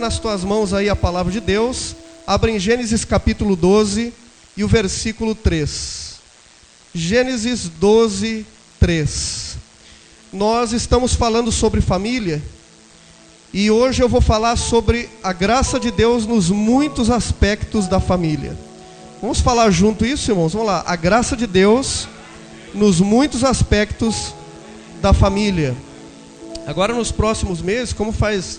nas tuas mãos aí a palavra de Deus. Abre em Gênesis capítulo 12 e o versículo 3. Gênesis 12, 3. Nós estamos falando sobre família e hoje eu vou falar sobre a graça de Deus nos muitos aspectos da família. Vamos falar junto isso, irmãos? Vamos lá. A graça de Deus nos muitos aspectos da família. Agora nos próximos meses, como faz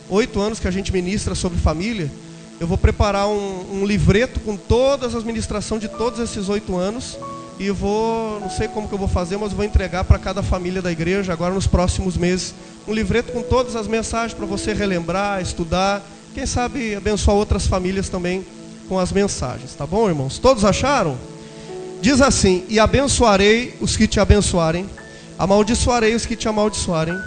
8 anos que a gente ministra sobre família, eu vou preparar um livreto com todas as ministrações de todos esses 8 anos e não sei como que eu vou fazer, mas vou entregar para cada família da igreja agora nos próximos meses um livreto com todas as mensagens para você relembrar, estudar, quem sabe abençoar outras famílias também com as mensagens, tá bom, irmãos? Todos acharam? Diz assim: e abençoarei os que te abençoarem, amaldiçoarei os que te amaldiçoarem,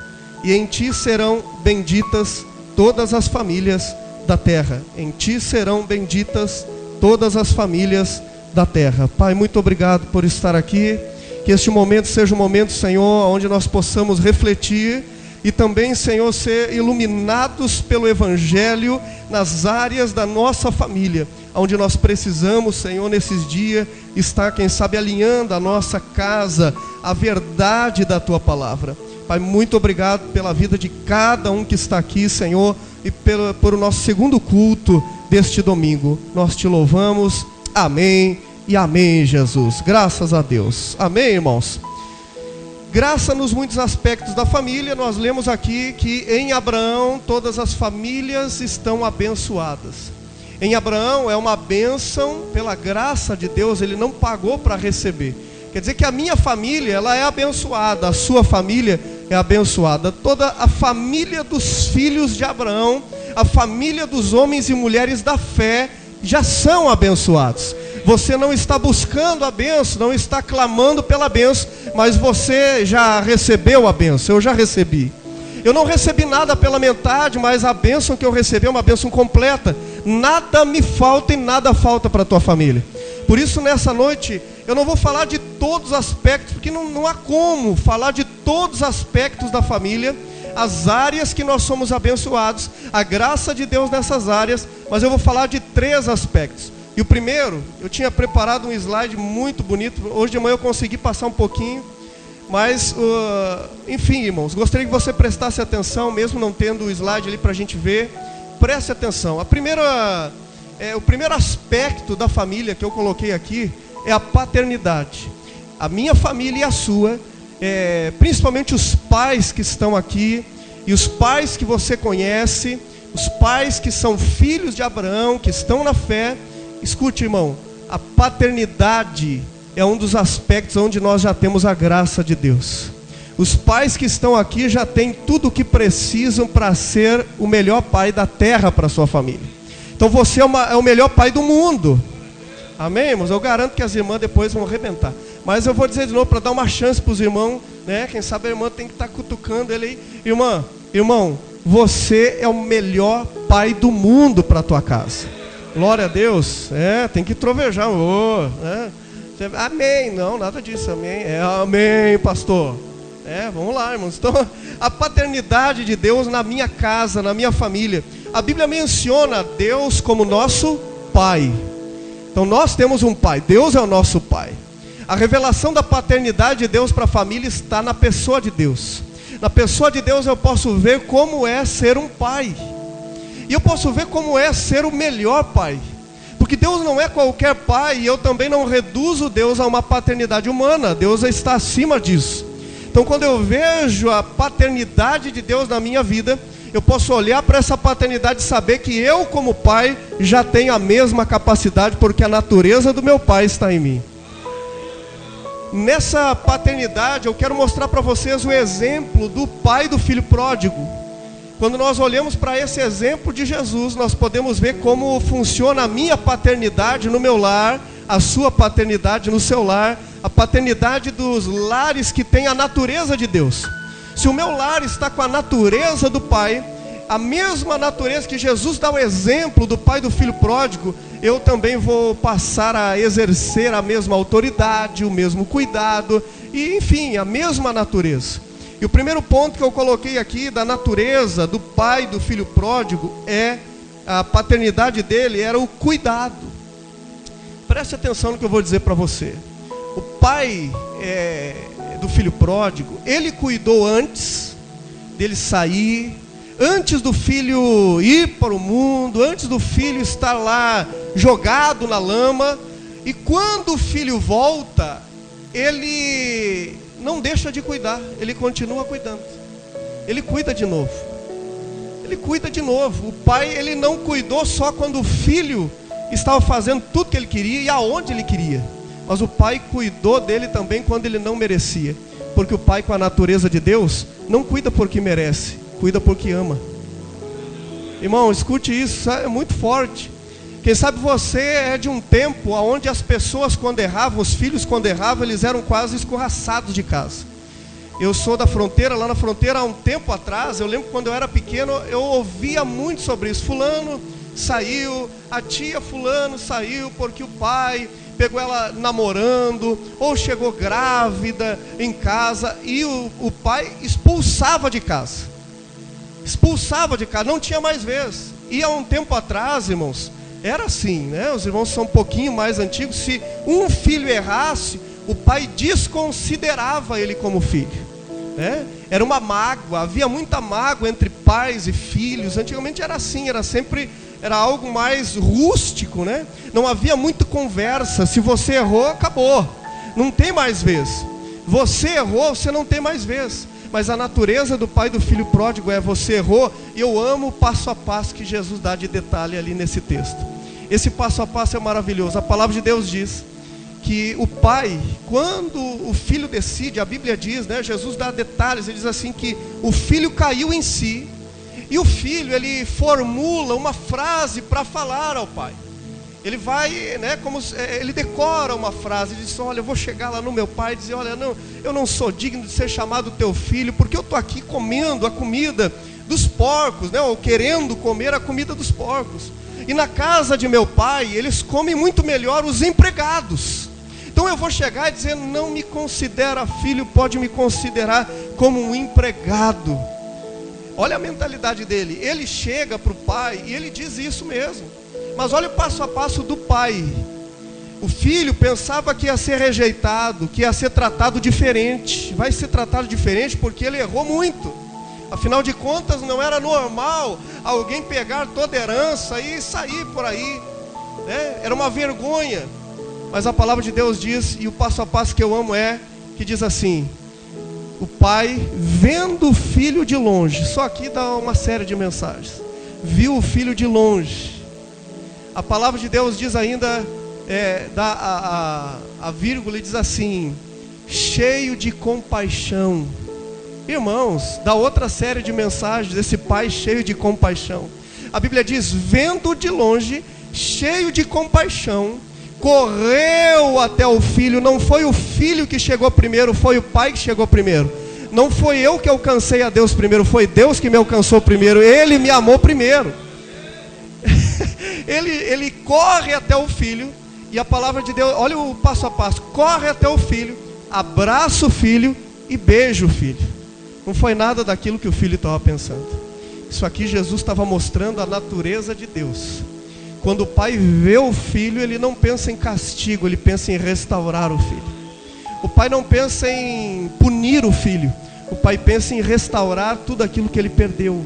e em ti serão benditas todas as famílias da terra. Em ti serão benditas todas as famílias da terra. Pai, muito obrigado por estar aqui. Que este momento seja um momento, Senhor, onde nós possamos refletir e também, Senhor, ser iluminados pelo Evangelho nas áreas da nossa família, onde nós precisamos, Senhor, nesses dias, estar, quem sabe, alinhando a nossa casa, a verdade da Tua palavra. Pai, muito obrigado pela vida de cada um que está aqui, Senhor, e por o nosso segundo culto deste domingo. Nós te louvamos, amém e amém, Jesus. Graças a Deus. Amém, irmãos? Graça nos muitos aspectos da família. Nós lemos aqui que em Abraão todas as famílias estão abençoadas. Em Abraão é uma bênção pela graça de Deus, ele não pagou para receber. Quer dizer que a minha família, ela é abençoada, a sua família é abençoada. Toda a família dos filhos de Abraão, a família dos homens e mulheres da fé, já são abençoados. Você não está buscando a bênção, não está clamando pela bênção, mas você já recebeu a bênção. Eu já recebi. Eu não recebi nada pela metade, mas a bênção que eu recebi é uma bênção completa. Nada me falta e nada falta para a tua família. Por isso, nessa noite, eu não vou falar de todos os aspectos, porque não há como falar de todos os aspectos da família, as áreas que nós somos abençoados, a graça de Deus nessas áreas, mas eu vou falar de 3 aspectos. E o primeiro, eu tinha preparado um slide muito bonito, hoje de manhã eu consegui passar um pouquinho, mas, enfim, irmãos, gostaria que você prestasse atenção, mesmo não tendo o slide ali para a gente ver, preste atenção. O primeiro aspecto da família que eu coloquei aqui é a paternidade. A minha família e a sua, principalmente os pais que estão aqui, e os pais que você conhece, os pais que são filhos de Abraão, que estão na fé. Escute, irmão, a paternidade é um dos aspectos onde nós já temos a graça de Deus. Os pais que estão aqui já têm tudo o que precisam para ser o melhor pai da terra para a sua família. Então você é o melhor pai do mundo. Amém, irmãos? Eu garanto que as irmãs depois vão arrebentar. Mas eu vou dizer de novo para dar uma chance para os irmãos, né? Quem sabe a irmã tem que estar cutucando ele aí. Irmão, você é o melhor pai do mundo para a tua casa. Glória a Deus. Tem que trovejar. Amém. Não, nada disso. Amém. Amém, pastor. Vamos lá, irmãos. Então, a paternidade de Deus na minha casa, na minha família. A Bíblia menciona Deus como nosso Pai. Então nós temos um Pai, Deus é o nosso Pai. A revelação da paternidade de Deus para a família está na pessoa de Deus. Na pessoa de Deus eu posso ver como é ser um pai. E eu posso ver como é ser o melhor pai. Porque Deus não é qualquer pai, e eu também não reduzo Deus a uma paternidade humana. Deus está acima disso. Então quando eu vejo a paternidade de Deus na minha vida, eu posso olhar para essa paternidade e saber que eu, como pai, já tenho a mesma capacidade, porque a natureza do meu pai está em mim. Nessa paternidade, eu quero mostrar para vocês o exemplo do pai do filho pródigo. Quando nós olhamos para esse exemplo de Jesus, nós podemos ver como funciona a minha paternidade no meu lar, a sua paternidade no seu lar, a paternidade dos lares que tem a natureza de Deus. Se o meu lar está com a natureza do Pai, a mesma natureza que Jesus dá o exemplo do pai do filho pródigo, eu também vou passar a exercer a mesma autoridade, o mesmo cuidado, e enfim, a mesma natureza. E o primeiro ponto que eu coloquei aqui da natureza do pai do filho pródigo é a paternidade dele, era o cuidado. Preste atenção no que eu vou dizer para você. O pai do filho pródigo, ele cuidou antes dele sair, antes do filho ir para o mundo, antes do filho estar lá jogado na lama. E quando o filho volta, ele não deixa de cuidar, ele continua cuidando. Ele cuida de novo. Ele cuida de novo. O pai, ele não cuidou só quando o filho estava fazendo tudo que ele queria e aonde ele queria. Mas o pai cuidou dele também quando ele não merecia. Porque o pai, com a natureza de Deus, não cuida porque merece, cuida porque ama. Irmão, escute isso, é muito forte. Quem sabe você é de um tempo onde as pessoas quando erravam, os filhos quando erravam, eles eram quase escorraçados de casa. Eu sou da fronteira, lá na fronteira há um tempo atrás, eu lembro quando eu era pequeno, eu ouvia muito sobre isso. Fulano saiu, a tia fulano saiu porque o pai pegou ela namorando, ou chegou grávida em casa, e o pai expulsava de casa. Expulsava de casa, não tinha mais vez. E há um tempo atrás, irmãos, era assim, né? Os irmãos são um pouquinho mais antigos. Se um filho errasse, o pai desconsiderava ele como filho, né? Era uma mágoa, havia muita mágoa entre pais e filhos. Antigamente era assim, era algo mais rústico, né? Não havia muita conversa. Se você errou, acabou, não tem mais vez. Você errou, você não tem mais vez. Mas a natureza do pai do filho pródigo é: você errou. E eu amo o passo a passo que Jesus dá de detalhe ali nesse texto. Esse passo a passo é maravilhoso. A palavra de Deus diz que o pai, quando o filho decide, a Bíblia diz, né? Jesus dá detalhes, ele diz assim que o filho caiu em si. E o filho, ele formula uma frase para falar ao pai. Ele vai, né, ele decora uma frase, ele diz: olha, eu vou chegar lá no meu pai e dizer: olha, não, eu não sou digno de ser chamado teu filho, porque eu estou aqui comendo a comida dos porcos, né, ou querendo comer a comida dos porcos. E na casa de meu pai, eles comem muito melhor os empregados. Então eu vou chegar e dizer: não me considera filho, pode me considerar como um empregado. Olha a mentalidade dele. Ele chega para o pai e ele diz isso mesmo. Mas olha o passo a passo do pai. O filho pensava que ia ser rejeitado, que ia ser tratado diferente. Vai ser tratado diferente porque ele errou muito. Afinal de contas, não era normal alguém pegar toda a herança e sair por aí, né? Era uma vergonha. Mas a palavra de Deus diz, e o passo a passo que eu amo que diz assim: o pai, vendo o filho de longe. Só aqui dá uma série de mensagens. Viu o filho de longe. A palavra de Deus diz ainda, dá a vírgula e diz assim: cheio de compaixão. Irmãos, dá outra série de mensagens desse pai cheio de compaixão. A Bíblia diz: vendo de longe, cheio de compaixão, correu até o filho. Não foi o filho que chegou primeiro, foi o pai que chegou primeiro. Não foi eu que alcancei a Deus primeiro, foi Deus que me alcançou primeiro. Ele me amou primeiro. ele corre até o filho. E a palavra de Deus, olha o passo a passo: corre até o filho, abraça o filho e beija o filho. Não foi nada daquilo que o filho estava pensando. Isso aqui Jesus estava mostrando a natureza de Deus. Quando o pai vê o filho, ele não pensa em castigo, ele pensa em restaurar o filho. O pai não pensa em punir o filho, o pai pensa em restaurar tudo aquilo que ele perdeu.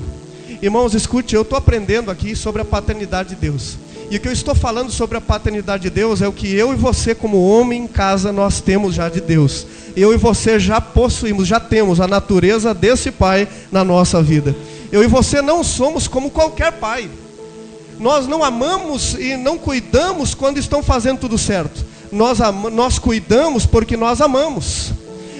Irmãos, escute, eu estou aprendendo aqui sobre a paternidade de Deus. E o que eu estou falando sobre a paternidade de Deus é o que eu e você, como homem em casa, nós temos já de Deus. Eu e você já possuímos, já temos a natureza desse pai na nossa vida. Eu e você não somos como qualquer pai. Nós não amamos e não cuidamos quando estão fazendo tudo certo. Nós cuidamos porque nós amamos.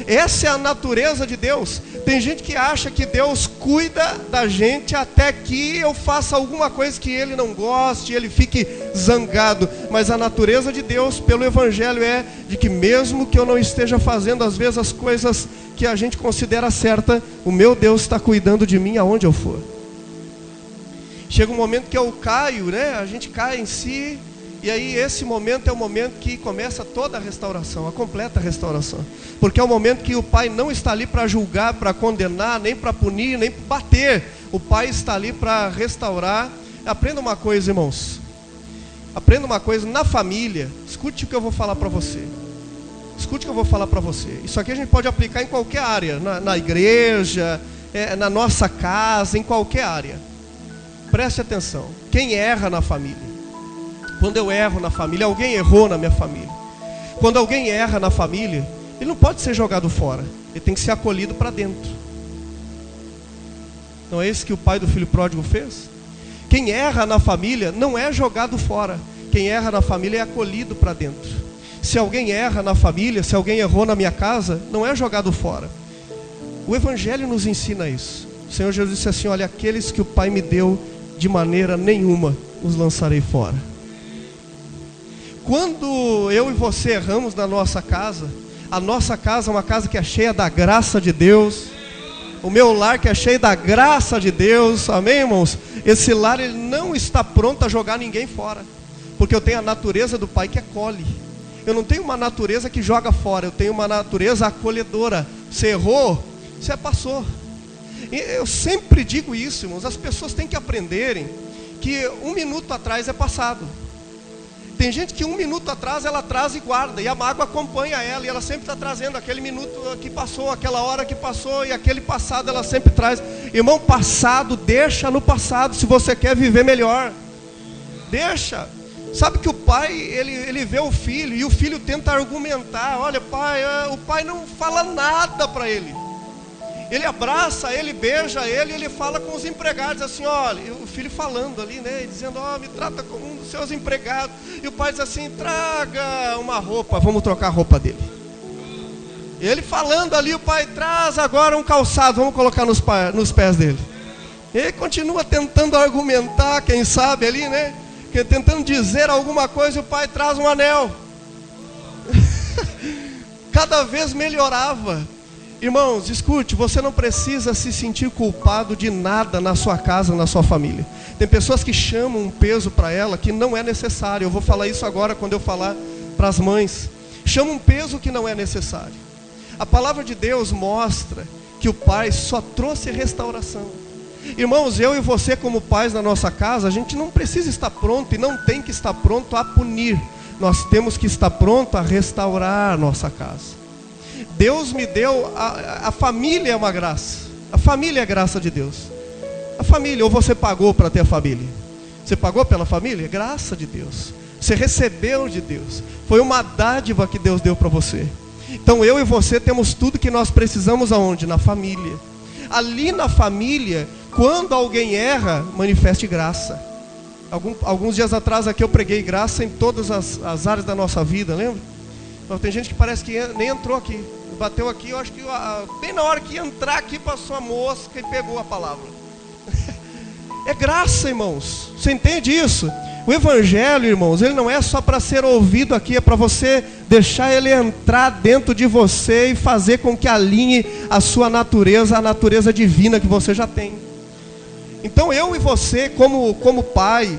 Essa é a natureza de Deus. Tem gente que acha que Deus cuida da gente até que eu faça alguma coisa que Ele não goste, Ele fique zangado. Mas a natureza de Deus, pelo Evangelho, é de que mesmo que eu não esteja fazendo às vezes as coisas que a gente considera certa, o meu Deus está cuidando de mim aonde eu for. Chega um momento que eu caio, né? A gente cai em si E aí esse momento é o momento que começa toda a restauração, a completa restauração. Porque é o momento que o pai não está ali para julgar, para condenar, nem para punir, nem para bater. O pai está ali para restaurar. Aprenda uma coisa, irmãos. Aprenda uma coisa na família. Escute o que eu vou falar para você. Escute o que eu vou falar para você. Isso aqui a gente pode aplicar em qualquer área. Na igreja, na nossa casa, em qualquer área. Preste atenção. Quem erra na família? Quando eu erro na família, alguém errou na minha família. Quando alguém erra na família, ele não pode ser jogado fora. Ele tem que ser acolhido para dentro. Não é isso que o pai do filho pródigo fez? Quem erra na família não é jogado fora. Quem erra na família é acolhido para dentro. Se alguém erra na família, se alguém errou na minha casa, não é jogado fora. O Evangelho nos ensina isso. O Senhor Jesus disse assim: olha, aqueles que o Pai me deu, de maneira nenhuma os lançarei fora. Quando eu e você erramos na nossa casa, a nossa casa é uma casa que é cheia da graça de Deus. O meu lar que é cheio da graça de Deus, amém, irmãos? Esse lar, ele não está pronto a jogar ninguém fora, porque eu tenho a natureza do Pai que acolhe. Eu não tenho uma natureza que joga fora, eu tenho uma natureza acolhedora. Você errou, você passou. E eu sempre digo isso, irmãos, as pessoas têm que aprenderem que 1 minuto atrás é passado. Tem gente que 1 minuto atrás ela traz e guarda, e a mágoa acompanha ela, e ela sempre está trazendo aquele minuto que passou, aquela hora que passou, e aquele passado ela sempre traz. Irmão, passado, deixa no passado, se você quer viver melhor. Deixa. Sabe que o pai, ele vê o filho, e o filho tenta argumentar. Olha, pai, o pai não fala nada para ele. Ele abraça, ele beija ele, ele fala com os empregados assim, olha, o filho falando ali, né, dizendo, me trata como um dos seus empregados. E o pai diz assim, traga uma roupa, vamos trocar a roupa dele. Ele falando ali, o pai traz agora um calçado, vamos colocar nos pés dele. Ele continua tentando argumentar, quem sabe ali, né, tentando dizer alguma coisa, e o pai traz um anel. Cada vez melhorava. Irmãos, escute, você não precisa se sentir culpado de nada na sua casa, na sua família. Tem pessoas que chamam um peso para ela que não é necessário. Eu vou falar isso agora quando eu falar para as mães. Chama um peso que não é necessário. A palavra de Deus mostra que o Pai só trouxe restauração. Irmãos, eu e você como pais na nossa casa, a gente não precisa estar pronto e não tem que estar pronto a punir. Nós temos que estar pronto a restaurar a nossa casa. Deus me deu, a família é uma graça. A família é graça de Deus. A família, ou você pagou para ter a família? Você pagou pela família? É graça de Deus. Você recebeu de Deus. Foi uma dádiva que Deus deu para você. Então eu e você temos tudo que nós precisamos aonde? Na família. Ali na família, quando alguém erra, manifeste graça. Alguns dias atrás aqui eu preguei graça em todas as áreas da nossa vida, lembra? Então, tem gente que parece que nem entrou aqui. Bateu aqui, eu acho que bem na hora que ia entrar aqui, passou a mosca e pegou a palavra. É graça, irmãos. Você entende isso? O Evangelho, irmãos, ele não é só para ser ouvido aqui, é para você deixar ele entrar dentro de você e fazer com que alinhe a sua natureza, a natureza divina que você já tem. Então eu e você, como pai,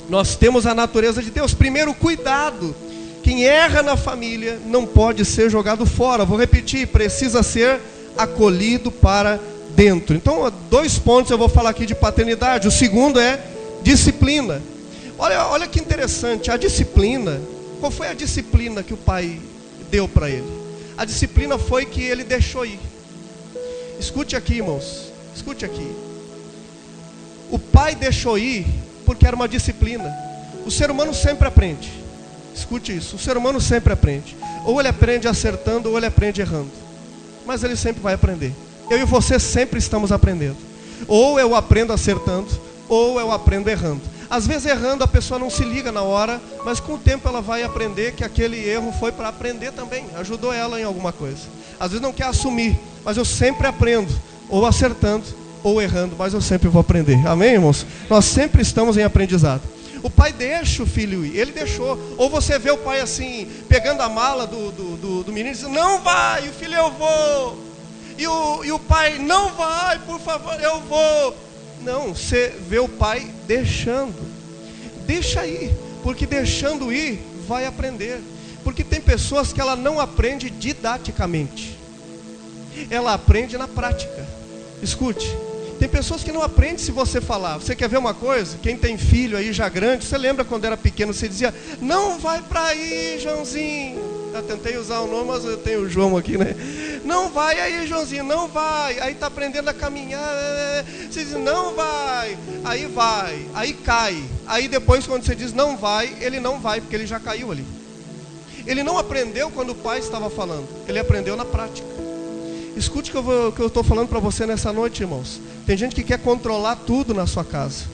nós temos a natureza de Deus. Primeiro, cuidado. Quem erra na família não pode ser jogado fora. Vou repetir, precisa ser acolhido para dentro. Então, 2 pontos eu vou falar aqui de paternidade. O segundo é disciplina. Olha que interessante, a disciplina. Qual foi a disciplina que o pai deu para ele? A disciplina foi que ele deixou ir. Escute aqui, irmãos. Escute aqui. O pai deixou ir porque era uma disciplina. O ser humano sempre aprende. Escute isso, o ser humano sempre aprende. Ou ele aprende acertando, ou ele aprende errando. Mas ele sempre vai aprender. Eu e você sempre estamos aprendendo. Ou eu aprendo acertando, ou eu aprendo errando. Às vezes errando a pessoa não se liga na hora, mas com o tempo ela vai aprender que aquele erro foi para aprender também. Ajudou ela em alguma coisa. Às vezes não quer assumir, mas eu sempre aprendo. Ou acertando, ou errando, mas eu sempre vou aprender. Amém, irmãos? Nós sempre estamos em aprendizado. O pai deixa o filho ir, ele deixou. Ou você vê o pai assim, pegando a mala do menino e diz, não vai, e o filho, eu vou. E o pai, não vai, por favor, eu vou. Não, você vê o pai deixando. Deixa aí. Porque deixando ir, vai aprender. Porque tem pessoas que ela não aprende didaticamente, ela aprende na prática. Escute, tem pessoas que não aprendem se você falar. Você quer ver uma coisa? Quem tem filho aí já grande, você lembra quando era pequeno, você dizia: não vai para aí, Joãozinho. Eu tentei usar o nome, mas eu tenho o João aqui, né? Não vai aí, Joãozinho, não vai. Aí está aprendendo a caminhar. Você diz: não vai. Aí vai, aí cai. Aí depois, quando você diz não vai, ele não vai, porque ele já caiu ali. Ele não aprendeu quando o pai estava falando, ele aprendeu na prática. Escute o que eu estou falando para você nessa noite, irmãos. Tem gente que quer controlar tudo na sua casa.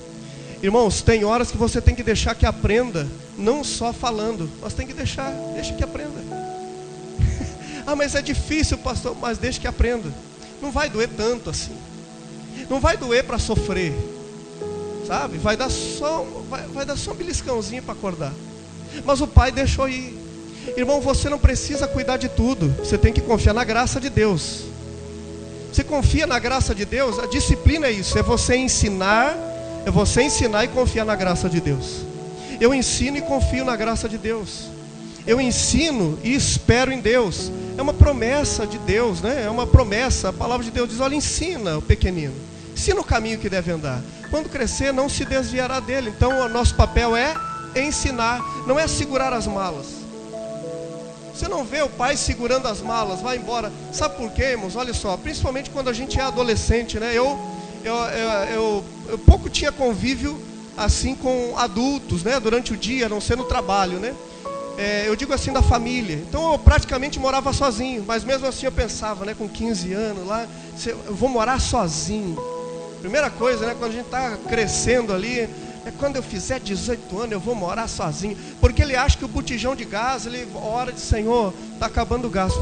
Irmãos, tem horas que você tem que deixar que aprenda, não só falando, mas tem que deixa que aprenda. Ah, mas é difícil, pastor, mas deixa que aprenda. Não vai doer tanto assim. Não vai doer para sofrer, sabe? Vai dar só um beliscãozinho para acordar. Mas o pai deixou ir. Irmão, você não precisa cuidar de tudo. Você tem que confiar na graça de Deus. Você confia na graça de Deus? A disciplina é isso, é você ensinar e confiar na graça de Deus. Eu ensino e confio na graça de Deus. Eu ensino e espero em Deus. É uma promessa de Deus, né? É uma promessa. A palavra de Deus diz: olha, ensina o pequenino, ensina o caminho que deve andar. Quando crescer, não se desviará dele. Então o nosso papel é ensinar, não é segurar as malas. Você não vê o pai segurando as malas, vai embora. Sabe por quê, irmãos? Olha só, principalmente quando a gente é adolescente, né? Eu pouco tinha convívio assim com adultos, né? Durante o dia, a não ser no trabalho, né? Eu digo assim, da família. Então eu praticamente morava sozinho, mas mesmo assim eu pensava, né? Com 15 anos lá, eu vou morar sozinho. Primeira coisa, né? Quando a gente está crescendo ali, quando eu fizer 18 anos eu vou morar sozinho. Porque ele acha que o botijão de gás, ele ora de: Senhor, está acabando o gás.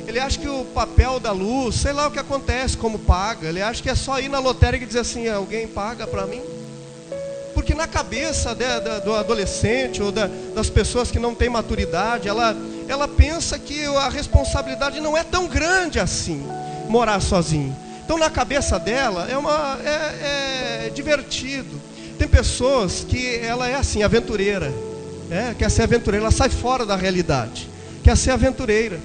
Ele acha que o papel da luz, sei lá o que acontece, como paga. Ele acha que é só ir na lotérica e dizer assim: alguém paga para mim? Porque na cabeça do adolescente ou das pessoas que não têm maturidade, ela pensa que a responsabilidade não é tão grande assim, morar sozinho. Então na cabeça dela é divertido. Tem pessoas que ela é assim, aventureira, quer ser aventureira, ela sai fora da realidade, quer ser aventureira,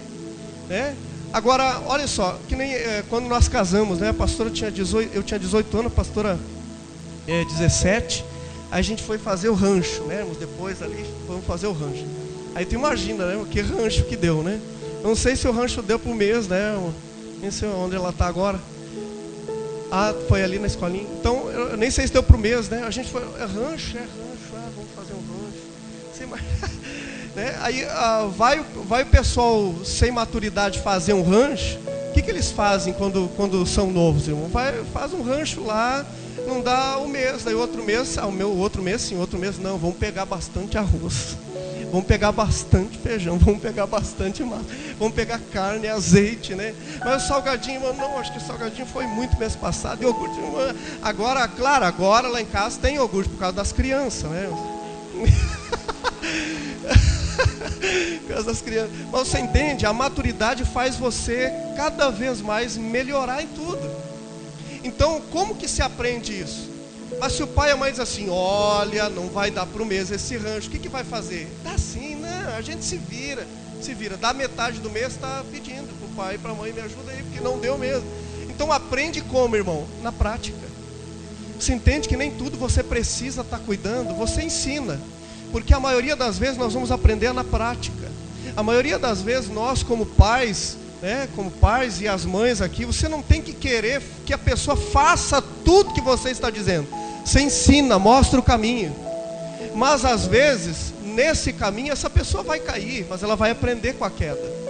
né? Agora, olha só, que nem quando nós casamos, né? A pastora tinha 18, eu tinha 18 anos, a pastora 17. Aí a gente foi fazer o rancho, né? Depois ali, vamos fazer o rancho. Aí tu imagina, né? Que rancho que deu, né? Eu não sei se o rancho deu por mês, né? Nem sei onde ela está agora. Ah, foi ali na escolinha. Então, eu nem sei se deu para o mês, né? A gente foi, rancho, vamos fazer um rancho. Sem mais, né? Aí vai o pessoal sem maturidade fazer um rancho. O que eles fazem quando são novos, irmão? Faz um rancho lá, não dá um mês, daí outro mês, outro mês, não, vamos pegar bastante arroz. Vamos pegar bastante feijão, vamos pegar bastante massa, vamos pegar carne, azeite, né? Mas o salgadinho, não, acho que o salgadinho foi muito mês passado. Iogurte, agora, claro, agora lá em casa tem iogurte por causa das crianças, né? Por causa das crianças. Mas você entende? A maturidade faz você cada vez mais melhorar em tudo. Então, como que se aprende isso? Mas se o pai e a mãe dizem assim: olha, não vai dar para o mês esse rancho, o que vai fazer? Dá sim, né? A gente se vira. Dá metade do mês, está pedindo para o pai e para a mãe: me ajuda aí, porque não deu mesmo. Então aprende como, irmão? Na prática. Você entende que nem tudo você precisa estar cuidando, você ensina. Porque a maioria das vezes nós vamos aprender na prática. A maioria das vezes nós, como pais, como pais e as mães aqui, você não tem que querer que a pessoa faça tudo que você está dizendo. Você ensina, mostra o caminho. Mas às vezes, nesse caminho, essa pessoa vai cair, mas ela vai aprender com a queda.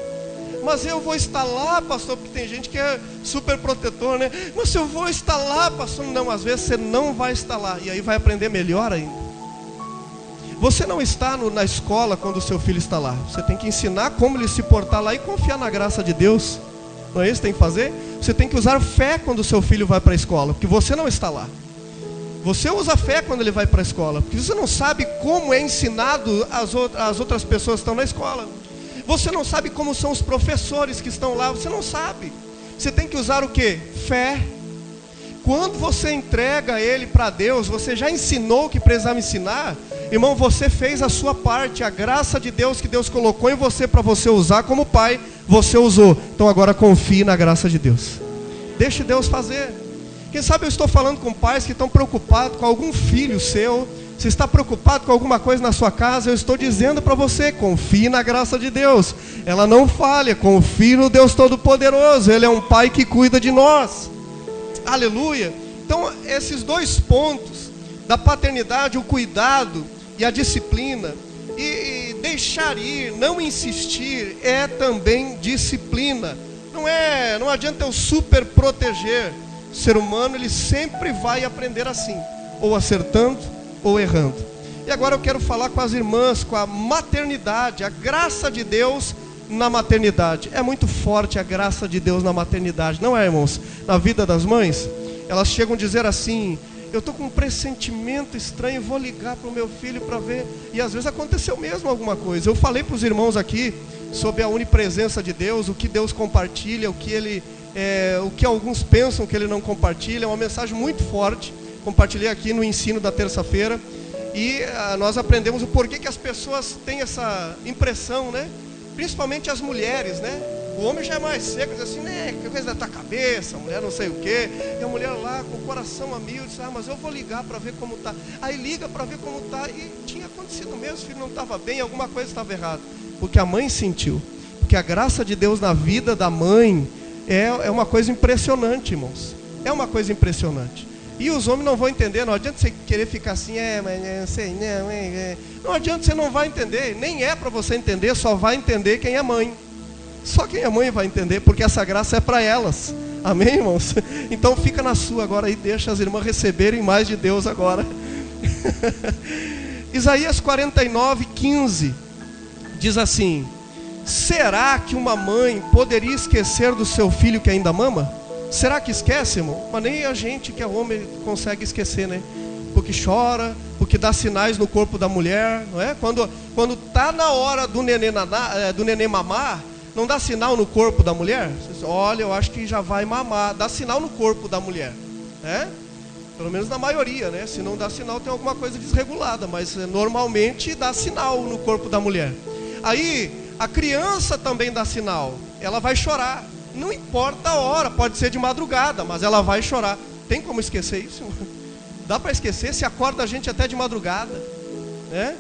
Mas eu vou estar lá, pastor, porque tem gente que é super protetor, né? Mas eu vou estar lá, pastor. Não, às vezes você não vai estar lá, e aí vai aprender melhor ainda. Você não está na escola quando o seu filho está lá. Você tem que ensinar como ele se portar lá e confiar na graça de Deus. Não é isso que tem que fazer? Você tem que usar fé quando o seu filho vai para a escola, porque você não está lá. Você usa fé quando ele vai para a escola, porque você não sabe como é ensinado as outras pessoas que estão na escola. Você não sabe como são os professores que estão lá, você não sabe. Você tem que usar o quê? Fé. Quando você entrega ele para Deus, você já ensinou o que precisava ensinar, Irmão, você fez a sua parte. A graça de Deus que Deus colocou em você para você usar como pai, você usou. Então agora confie na graça de Deus. Deixe Deus fazer. Quem sabe eu estou falando com pais que estão preocupados com algum filho seu. Se está preocupado com alguma coisa na sua casa, eu estou dizendo para você, confie na graça de Deus. Ela não falha, confie no Deus Todo-Poderoso. Ele é um pai que cuida de nós. Aleluia. Então esses dois pontos da paternidade, o cuidado e a disciplina, e deixar ir, não insistir, é também disciplina. Não adianta eu super proteger. O ser humano, ele sempre vai aprender assim, ou acertando ou errando. E agora eu quero falar com as irmãs, com a maternidade, a graça de Deus na maternidade. É muito forte a graça de Deus na maternidade, não é, irmãos? Na vida das mães, elas chegam a dizer assim: eu estou com um pressentimento estranho, vou ligar para o meu filho para ver. E às vezes aconteceu mesmo alguma coisa. Eu falei para os irmãos aqui sobre a onipresença de Deus, o que Deus compartilha, o que alguns pensam que Ele não compartilha. É uma mensagem muito forte. Compartilhei aqui no ensino da terça-feira. E nós aprendemos o porquê que as pessoas têm essa impressão, né? Principalmente as mulheres, né? O homem já é mais seco, diz assim, né? Que coisa da tua cabeça, a mulher não sei o quê. E a mulher lá com o coração a mil, diz, mas eu vou ligar para ver como tá. Aí liga para ver como tá. E tinha acontecido mesmo, o filho não estava bem, alguma coisa estava errada. Porque a mãe sentiu. Porque a graça de Deus na vida da mãe é uma coisa impressionante, irmãos. É uma coisa impressionante. E os homens não vão entender. Não adianta você querer ficar assim, mas não sei, não adianta, você não vai entender. Nem é para você entender, só vai entender quem é mãe. Só quem é mãe vai entender, porque essa graça é para elas. Amém, irmãos? Então fica na sua agora e deixa as irmãs receberem mais de Deus agora. Isaías 49:15 diz assim: será que uma mãe poderia esquecer do seu filho que ainda mama? Será que esquece, irmão? Mas nem a gente que é homem consegue esquecer, né? Porque chora, porque dá sinais no corpo da mulher, não é? Quando tá na hora do neném mamar, não dá sinal no corpo da mulher? Você diz, olha, eu acho que já vai mamar. Dá sinal no corpo da mulher, né? Pelo menos na maioria, né? Se não dá sinal, tem alguma coisa desregulada, mas normalmente dá sinal no corpo da mulher. Aí, a criança também dá sinal. Ela vai chorar. Não importa a hora, pode ser de madrugada, mas ela vai chorar. Tem como esquecer isso? Dá para esquecer? Se acorda a gente até de madrugada, né?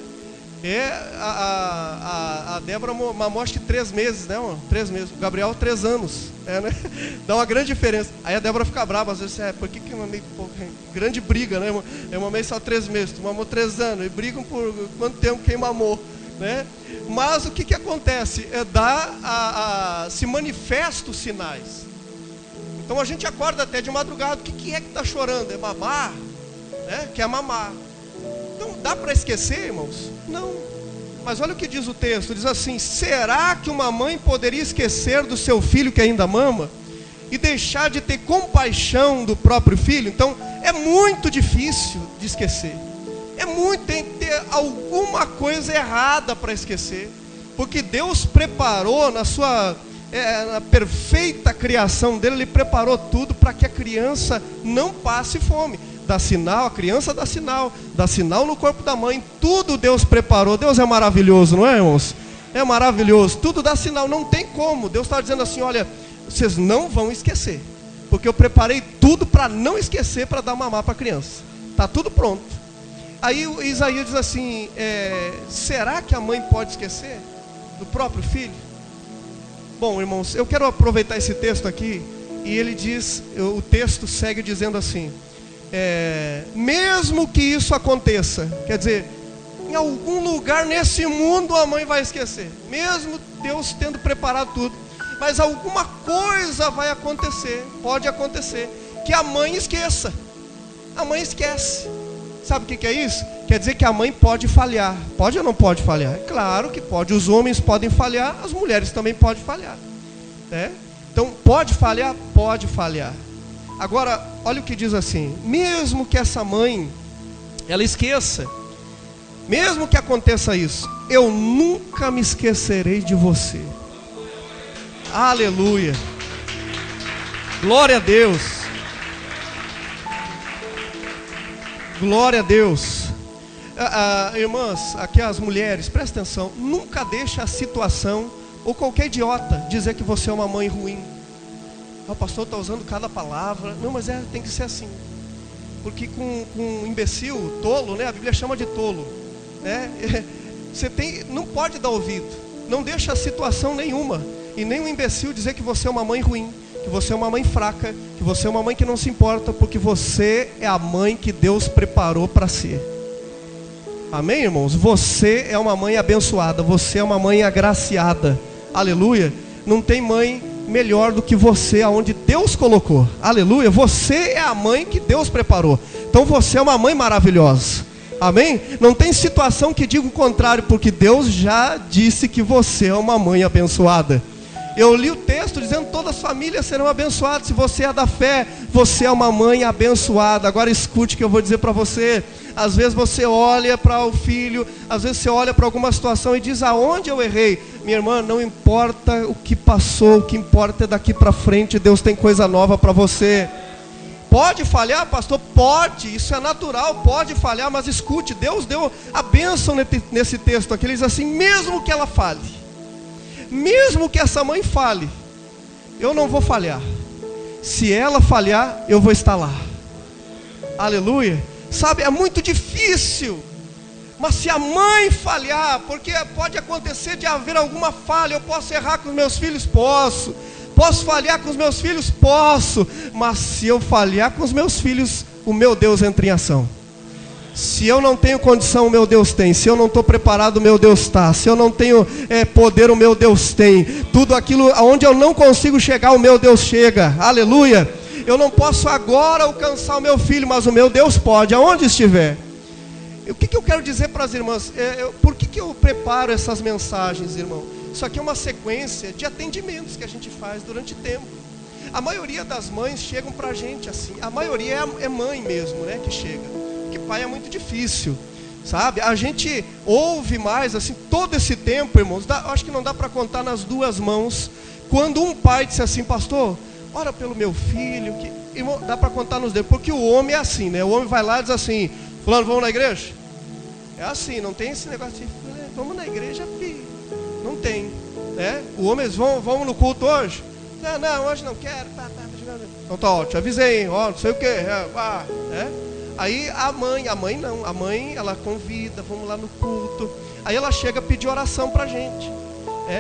A Débora mamou acho que 3 meses, né, mano? 3 meses. O Gabriel 3 anos, né? Dá uma grande diferença. Aí a Débora fica brava, às vezes, por que eu mamei pouco? Grande briga, né, irmão? Eu mamei só 3 meses, tu mamou 3 anos. E brigam por quanto tempo quem mamou, né? Mas o que acontece? Se manifestam os sinais. Então a gente acorda até de madrugada. O que é que está chorando? É mamar? Né? Quer mamar. Então dá para esquecer, irmãos? Não. Mas olha o que diz o texto. Diz assim: será que uma mãe poderia esquecer do seu filho que ainda mama? E deixar de ter compaixão do próprio filho? Então é muito difícil de esquecer. Tem que ter alguma coisa errada para esquecer. Porque Deus preparou na sua na perfeita criação dele, Ele preparou tudo para que a criança não passe fome. Dá sinal, a criança dá sinal no corpo da mãe. Tudo Deus preparou. Deus é maravilhoso, não é, irmãos? É maravilhoso, tudo dá sinal, não tem como. Deus está dizendo assim, olha, vocês não vão esquecer. Porque eu preparei tudo para não esquecer, para dar mamar para a criança. Está tudo pronto. Aí Isaías diz assim, será que a mãe pode esquecer do próprio filho? Bom, irmãos, eu quero aproveitar esse texto aqui. E ele diz, o texto segue dizendo assim, mesmo que isso aconteça, quer dizer, em algum lugar nesse mundo a mãe vai esquecer, mesmo Deus tendo preparado tudo, mas alguma coisa vai acontecer, pode acontecer, que a mãe esqueça. A mãe esquece. Sabe o que é isso? Quer dizer que a mãe pode falhar. Pode ou não pode falhar? É claro que pode. Os homens podem falhar, as mulheres também podem falhar, né? Então pode falhar? Pode falhar. Agora, olha o que diz assim, mesmo que essa mãe, ela esqueça, mesmo que aconteça isso, eu nunca me esquecerei de você. Aleluia. Glória a Deus. Glória a Deus. Irmãs, aqui as mulheres, presta atenção, nunca deixa a situação ou qualquer idiota dizer que você é uma mãe ruim. O pastor está usando cada palavra. Não, mas tem que ser assim. Porque com um imbecil, tolo, né? A Bíblia chama de tolo, né? Não pode dar ouvido. Não deixa a situação nenhuma e nem um imbecil dizer que você é uma mãe ruim, que você é uma mãe fraca, que você é uma mãe que não se importa, porque você é a mãe que Deus preparou para ser. Amém, irmãos? Você é uma mãe abençoada, você é uma mãe agraciada. Aleluia. Não tem mãe melhor do que você aonde Deus colocou. Aleluia. Você é a mãe que Deus preparou. Então você é uma mãe maravilhosa. Amém? Não tem situação que diga o contrário, porque Deus já disse que você é uma mãe abençoada. Eu li o texto dizendo que todas as famílias serão abençoadas. Se você é da fé, você é uma mãe abençoada. Agora escute o que eu vou dizer para você. Às vezes você olha para o filho, às vezes você olha para alguma situação e diz: aonde eu errei? Minha irmã, não importa o que passou, o que importa é daqui para frente. Dios tem coisa nova para você. Pode falhar, pastor? Pode, isso é natural, pode falhar, mas escute, Deus deu a bênção nesse texto aqui. Ele diz assim: mesmo que ela fale, mesmo que essa mãe fale, eu não vou falhar. Se ela falhar, eu vou estar lá. Aleluia. Sabe, é muito difícil, mas se a mãe falhar, porque pode acontecer de haver alguma falha, eu posso errar com os meus filhos? Posso falhar com os meus filhos? Posso, mas se eu falhar com os meus filhos, o meu Deus entra em ação. Se eu não tenho condição, o meu Deus tem. Se eu não estou preparado, o meu Deus está. Se eu não tenho poder, o meu Deus tem. Tudo aquilo aonde eu não consigo chegar, o meu Deus chega. Aleluia. Eu não posso agora alcançar o meu filho, mas o meu Deus pode, aonde estiver. O que eu quero dizer para as irmãs? Por que eu preparo essas mensagens, irmão? Isso aqui é uma sequência de atendimentos que a gente faz durante o tempo. A maioria das mães chegam para a gente assim. A maioria é mãe mesmo, né, que chega. Porque pai é muito difícil, sabe? A gente ouve mais assim, todo esse tempo, irmãos. Acho que não dá para contar nas duas mãos. Quando um pai disse assim: pastor, ora pelo meu filho, irmão, dá para contar nos dedos, porque o homem é assim, né? O homem vai lá e diz assim: fulano, vamos na igreja? É assim, não tem esse negócio de vamos na igreja, filho. Não tem, né? O homem diz: vamos no culto hoje? Não, hoje não quero. Então tá, ó, te avisei, ó, não sei o que, né? Aí a mãe não, a mãe ela convida, vamos lá no culto. Aí ela chega a pedir oração pra gente.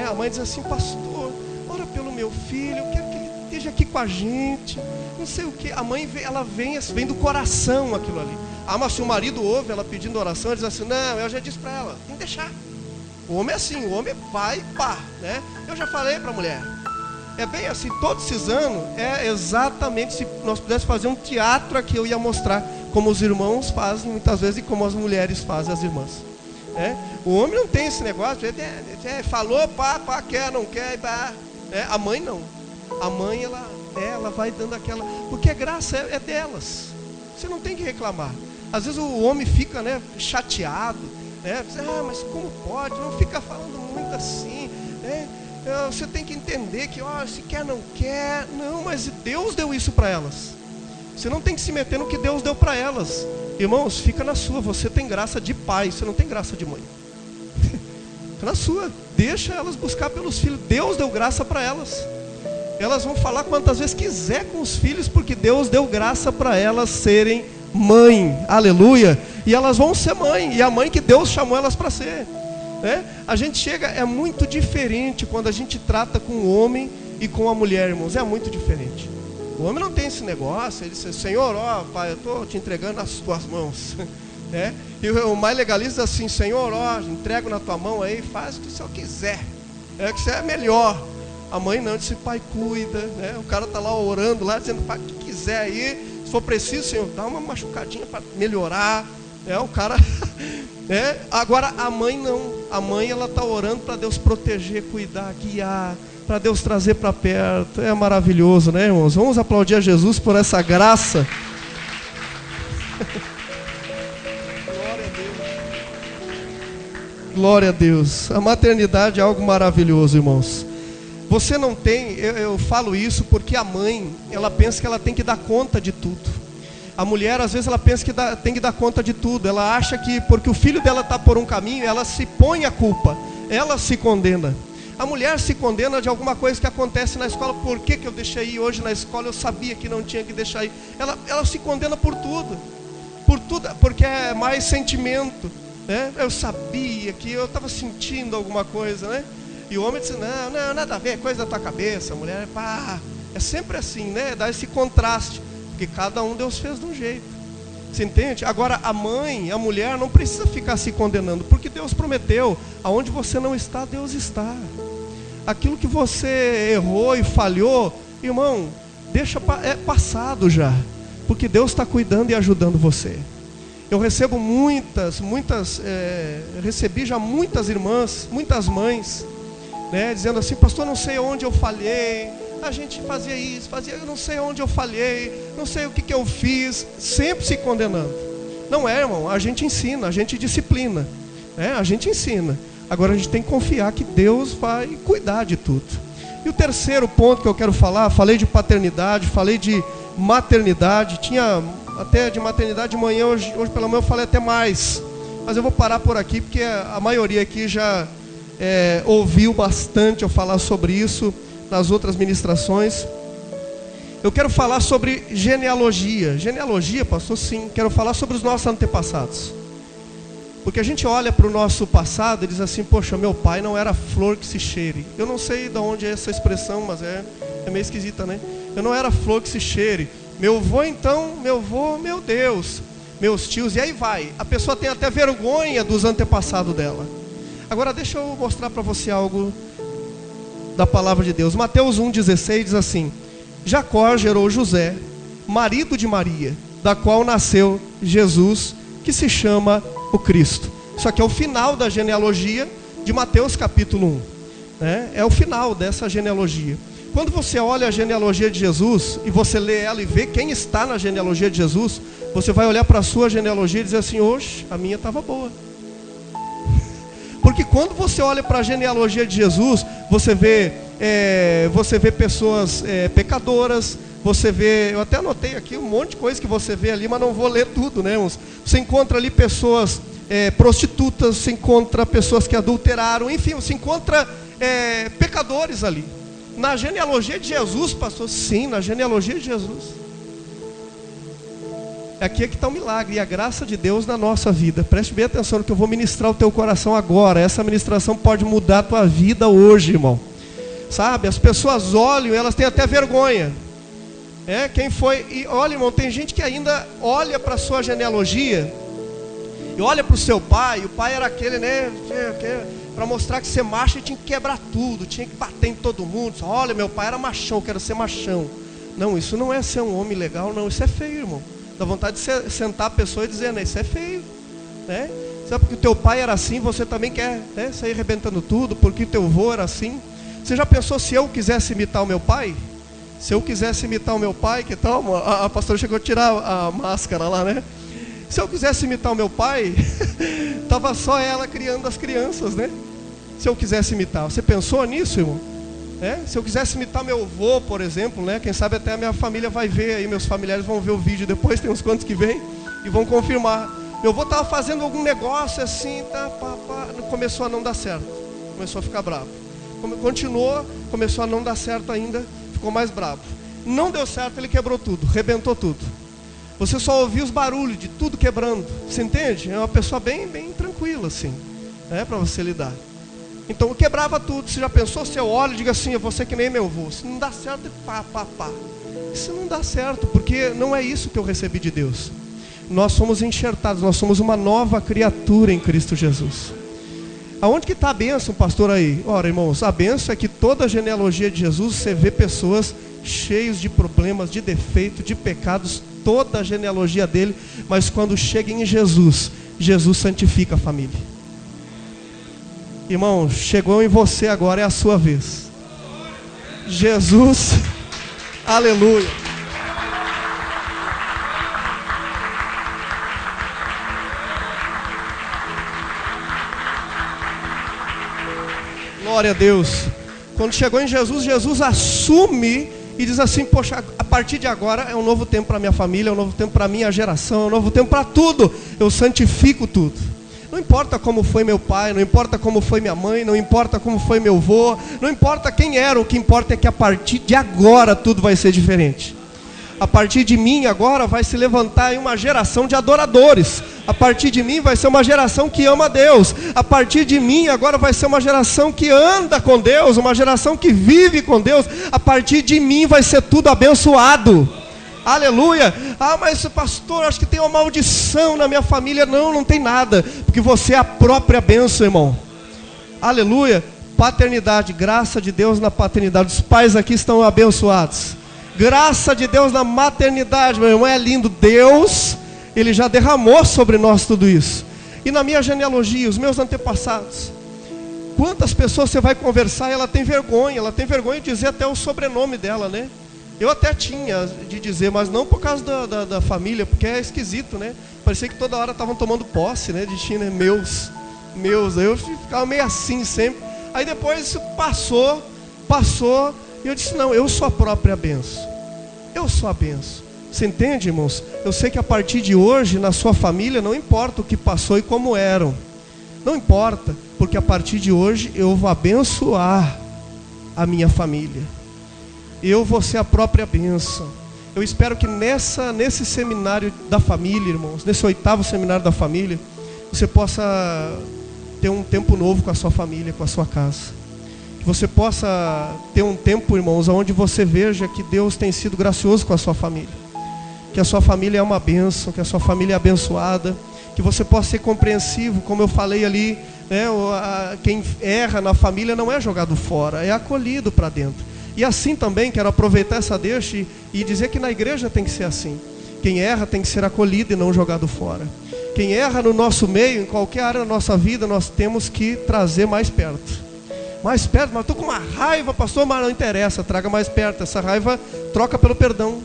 A mãe diz assim: pastor, ora pelo meu filho, eu quero que ele esteja aqui com a gente, não sei o que. A mãe ela vem do coração aquilo ali. Mas se o marido ouve ela pedindo oração, ele diz assim: não, eu já disse para ela, tem que deixar. O homem é assim, o homem vai, né? Eu já falei para a mulher. É bem assim, todos esses anos, exatamente, se nós pudéssemos fazer um teatro aqui, eu ia mostrar como os irmãos fazem muitas vezes e como as mulheres fazem, as irmãs. O homem não tem esse negócio, falou, quer, não quer, a mãe não. A mãe, ela vai dando aquela, porque a graça é delas. Você não tem que reclamar. Às vezes o homem fica, né, chateado, né? Mas como pode? Não fica falando muito assim, né? Você tem que entender que, se quer, não quer. Não, mas Deus deu isso para elas. Você não tem que se meter no que Deus deu para elas. Irmãos, fica na sua. Você tem graça de pai, você não tem graça de mãe. Fica na sua. Deixa elas buscar pelos filhos. Deus deu graça para elas. Elas vão falar quantas vezes quiser com os filhos, porque Deus deu graça para elas serem mãe. Aleluia. E elas vão ser mãe. E a mãe que Deus chamou elas para ser. A gente chega, é muito diferente quando a gente trata com o homem e com a mulher, irmãos. É muito diferente. O homem não tem esse negócio. Ele diz: Senhor, pai, eu estou te entregando nas tuas mãos. E o mais legalista diz assim: Senhor, entrego na tua mão aí, faz o que o Senhor quiser. Que você é melhor. A mãe não, disse: pai, cuida, né? O cara está lá orando, lá dizendo: pai, o que quiser aí, se for preciso, Senhor, dá uma machucadinha para melhorar. O cara, Agora a mãe não. A mãe, ela está orando para Deus proteger, cuidar, guiar, para Deus trazer para perto. É maravilhoso, né, irmãos? Vamos aplaudir a Jesus por essa graça. Glória a Deus. Glória a Deus. A maternidade é algo maravilhoso, irmãos. Você não tem, eu falo isso porque a mãe, ela pensa que ela tem que dar conta de tudo. A mulher, às vezes, ela pensa que tem que dar conta de tudo. Ela acha que porque o filho dela está por um caminho, ela se põe a culpa. Ela se condena. A mulher se condena de alguma coisa que acontece na escola. Por que eu deixei ir hoje na escola? Eu sabia que não tinha que deixar ir. Ela se condena por tudo. Por tudo, porque é mais sentimento, né? Eu sabia que eu estava sentindo alguma coisa, né? E o homem diz, não, nada a ver, é coisa da tua cabeça. A mulher, é sempre assim, né? Dá esse contraste. Porque cada um Deus fez de um jeito. Você entende? Agora a mãe, a mulher não precisa ficar se condenando. Porque Deus prometeu, aonde você não está, Deus está. Aquilo que você errou e falhou, irmão, é passado já. Porque Deus está cuidando e ajudando você. Eu recebo recebi já muitas irmãs, muitas mães, né, dizendo assim, pastor, não sei onde eu falhei. A gente fazia isso, eu não sei onde eu falhei, não sei o que eu fiz, sempre se condenando. Não é, irmão, a gente ensina, a gente disciplina, né? A gente ensina. Agora a gente tem que confiar que Deus vai cuidar de tudo. E o terceiro ponto que eu quero falar, falei de paternidade, falei de maternidade, tinha até de maternidade de manhã, hoje pela manhã eu falei até mais. Mas eu vou parar por aqui, porque a maioria aqui já ouviu bastante eu falar sobre isso nas outras ministrações. Eu quero falar sobre genealogia. Genealogia, pastor, sim. Quero falar sobre os nossos antepassados. Porque a gente olha para o nosso passado e diz assim, poxa, meu pai não era flor que se cheire. Eu não sei de onde é essa expressão, mas é meio esquisita, né? Eu não era flor que se cheire. Meu avô então, meu Deus. Meus tios, e aí vai. A pessoa tem até vergonha dos antepassados dela. Agora deixa eu mostrar para você algo da palavra de Deus. Mateus 1,16 diz assim, Jacó gerou José, marido de Maria, da qual nasceu Jesus, que se chama o Cristo. Isso aqui é o final da genealogia de Mateus capítulo 1, né? É o final dessa genealogia. Quando você olha a genealogia de Jesus, e você lê ela e vê quem está na genealogia de Jesus, você vai olhar para a sua genealogia e dizer assim, oxe, a minha estava boa. Porque quando você olha para a genealogia de Jesus, você vê pessoas pecadoras, você vê, eu até anotei aqui um monte de coisa que você vê ali, mas não vou ler tudo, né, irmãos? Você encontra ali pessoas prostitutas, você encontra pessoas que adulteraram, enfim, você encontra pecadores ali. Na genealogia de Jesus, pastor, sim, na genealogia de Jesus. Aqui é que está o milagre e a graça de Deus na nossa vida. Preste bem atenção no que eu vou ministrar o teu coração agora. Essa ministração pode mudar a tua vida hoje, irmão. Sabe, as pessoas olham, elas têm até vergonha. Quem foi? E olha, irmão, tem gente que ainda olha para a sua genealogia e olha para o seu pai. O pai era aquele, né? Para mostrar que ser macho tinha que quebrar tudo, tinha que bater em todo mundo. Olha, meu pai era machão, eu quero ser machão. Não, isso não é ser um homem legal, não. Isso é feio, irmão. Dá vontade de sentar a pessoa e dizer, né? Isso é feio, né? Sabe porque o teu pai era assim, você também quer, né, sair arrebentando tudo, porque o teu avô era assim. Você já pensou se eu quisesse imitar o meu pai? Se eu quisesse imitar o meu pai, que tal? A pastora chegou a tirar a máscara lá, né? Se eu quisesse imitar o meu pai, estava só ela criando as crianças, né? Se eu quisesse imitar. Você pensou nisso, irmão? Se eu quisesse imitar meu avô, por exemplo, né? Quem sabe até a minha família vai ver aí, meus familiares vão ver o vídeo depois, tem uns quantos que vêm e vão confirmar. Meu avô estava fazendo algum negócio assim, começou a não dar certo, começou a ficar bravo. Continuou, começou a não dar certo ainda, ficou mais bravo. Não deu certo, ele quebrou tudo, rebentou tudo. Você só ouviu os barulhos de tudo quebrando, você entende? É uma pessoa bem tranquila assim, para você lidar. Então quebrava tudo. Você já pensou? Se eu olho e digo assim, eu vou ser que nem meu avô. Se não dá certo, pá. Isso não dá certo, porque não é isso que eu recebi de Deus. Nós somos enxertados, nós somos uma nova criatura em Cristo Jesus. Aonde que está a bênção, pastor, aí? Ora, irmãos, a bênção é que toda a genealogia de Jesus, você vê pessoas cheias de problemas, de defeito, de pecados, toda a genealogia dele, mas quando chega em Jesus, Jesus santifica a família. Irmão, chegou em você agora, é a sua vez. Jesus, aleluia. Glória a Deus. Quando chegou em Jesus, Jesus assume e diz assim: poxa, a partir de agora é um novo tempo para minha família, é um novo tempo para minha geração, é um novo tempo para tudo. Eu santifico tudo. Não importa como foi meu pai, não importa como foi minha mãe, não importa como foi meu avô, não importa quem era, o que importa é que a partir de agora tudo vai ser diferente. A partir de mim agora vai se levantar uma geração de adoradores. A partir de mim vai ser uma geração que ama a Deus. A partir de mim agora vai ser uma geração que anda com Deus, uma geração que vive com Deus. A partir de mim vai ser tudo abençoado. Aleluia. Ah, mas pastor, acho que tem uma maldição na minha família. Não, não tem nada, porque você é a própria bênção, irmão. Aleluia. Paternidade, graça de Deus na paternidade. Os pais aqui estão abençoados. Graça de Deus na maternidade, meu irmão, é lindo. Deus, Ele já derramou sobre nós tudo isso. E na minha genealogia, os meus antepassados, quantas pessoas você vai conversar e ela tem vergonha de dizer até o sobrenome dela, né? Eu até tinha de dizer, mas não por causa da família, porque é esquisito, né? Parecia que toda hora estavam tomando posse, né? De China, né? Meus. Aí eu ficava meio assim sempre. Aí depois isso passou, e eu disse: não, eu sou a própria bênção. Eu sou a bênção. Você entende, irmãos? Eu sei que a partir de hoje, na sua família, não importa o que passou e como eram. Não importa, porque a partir de hoje eu vou abençoar a minha família. Eu vou ser a própria bênção. Eu espero que nesse seminário da família, irmãos, nesse 8º seminário da família, você possa ter um tempo novo com a sua família, com a sua casa. Que você possa ter um tempo, irmãos, onde você veja que Deus tem sido gracioso com a sua família. Que a sua família é uma bênção, que a sua família é abençoada. Que você possa ser compreensivo, como eu falei ali, né? Quem erra na família não é jogado fora, é acolhido para dentro. E assim também, quero aproveitar essa deixa e dizer que na igreja tem que ser assim. Quem erra tem que ser acolhido e não jogado fora. Quem erra no nosso meio, em qualquer área da nossa vida, nós temos que trazer mais perto. Mais perto, mas estou com uma raiva, pastor, mas não interessa, traga mais perto. Essa raiva troca pelo perdão.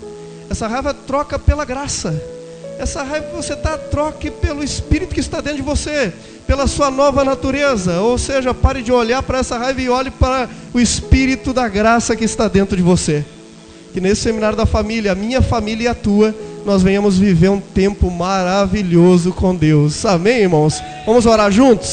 Essa raiva troca pela graça. Essa raiva que você está, troque pelo Espírito que está dentro de você, pela sua nova natureza. Ou seja, pare de olhar para essa raiva e olhe para o Espírito da graça que está dentro de você. Que nesse seminário da família, a minha família e a tua, nós venhamos viver um tempo maravilhoso com Deus. Amém, irmãos? Vamos orar juntos?